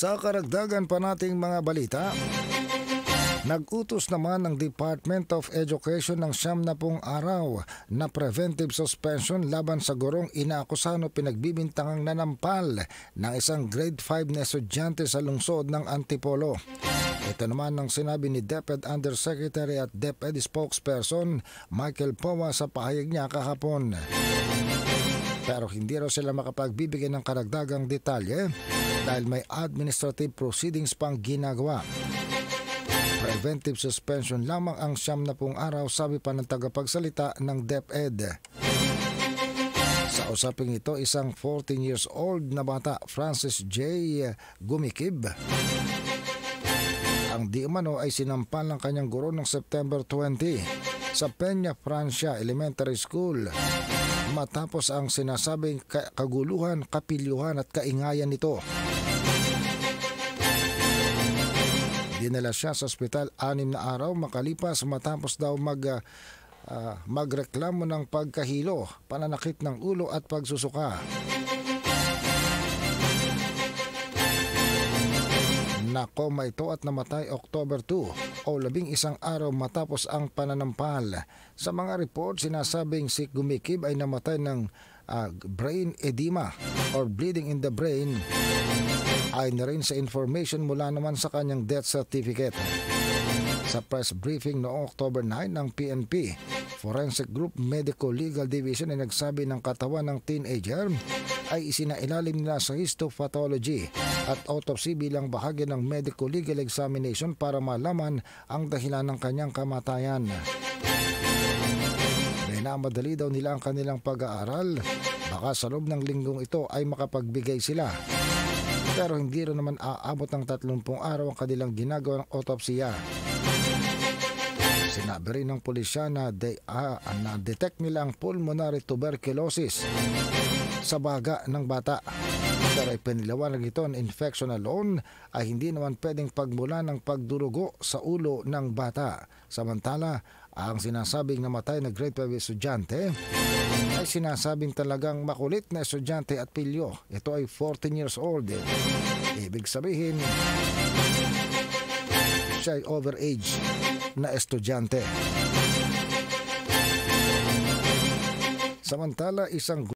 Sa karagdagan pa nating mga balita, nag-utos naman ng Department of Education ng 70 araw na preventive suspension laban sa gurong inaakusahan o pinagbibintangang nanampal ng isang grade 5 na estudyante sa lungsod ng Antipolo. Ito naman ang sinabi ni DepEd Undersecretary at DepEd spokesperson Michael Powa sa pahayag niya kahapon. Pero hindi raw sila makapagbibigay ng karagdagang detalye dahil may administrative proceedings pang ginagawa. Preventive suspension lamang ang 70 araw, sabi pa ng tagapagsalita ng DepEd. Sa usaping ito, isang 14 years old na bata, Francis J. Gumikib, ang di umano ay sinampal ng kanyang guro noong September 20 sa Peña Francia Elementary School matapos ang sinasabing kaguluhan, kapilyuhan at kaingayan nito. Dinala siya sa ospital 6 na araw makalipas matapos daw magreklamo ng pagkahilo, pananakit ng ulo at pagsusuka. Nakoma ito at namatay October 2 o 11 araw matapos ang pananampal. Sa mga report, sinasabing si Gumikib ay namatay ng brain edema or bleeding in the brain. Ay na rin sa information mula naman sa kanyang death certificate. Sa press briefing noong October 9 ng PNP, Forensic Group Medical Legal Division ay nagsabi ng katawan ng teenager ay isinailalim nila sa histopathology at autopsy bilang bahagi ng medical legal examination para malaman ang dahilan ng kanyang kamatayan. Minamadali daw nila ang kanilang pag-aaral. Baka sa loob ng linggong ito ay makapagbigay sila. Pero hindi rin naman aabot ng 30 araw ang kanilang ginagawang autopsiya. Sinabi rin ng pulisya na detect nila ang pulmonary tuberculosis sa baga ng bata. Pero ipinilawanag ito na infection alone ay hindi naman pwedeng pagmula ng pagdurugo sa ulo ng bata. Samantala, ang sinasabing namatay na grade 5 estudyante ay sinasabing talagang makulit na estudyante at pilyo. Ito ay 14 years old. Ibig sabihin, siya ay overage na estudyante. Samantala, isang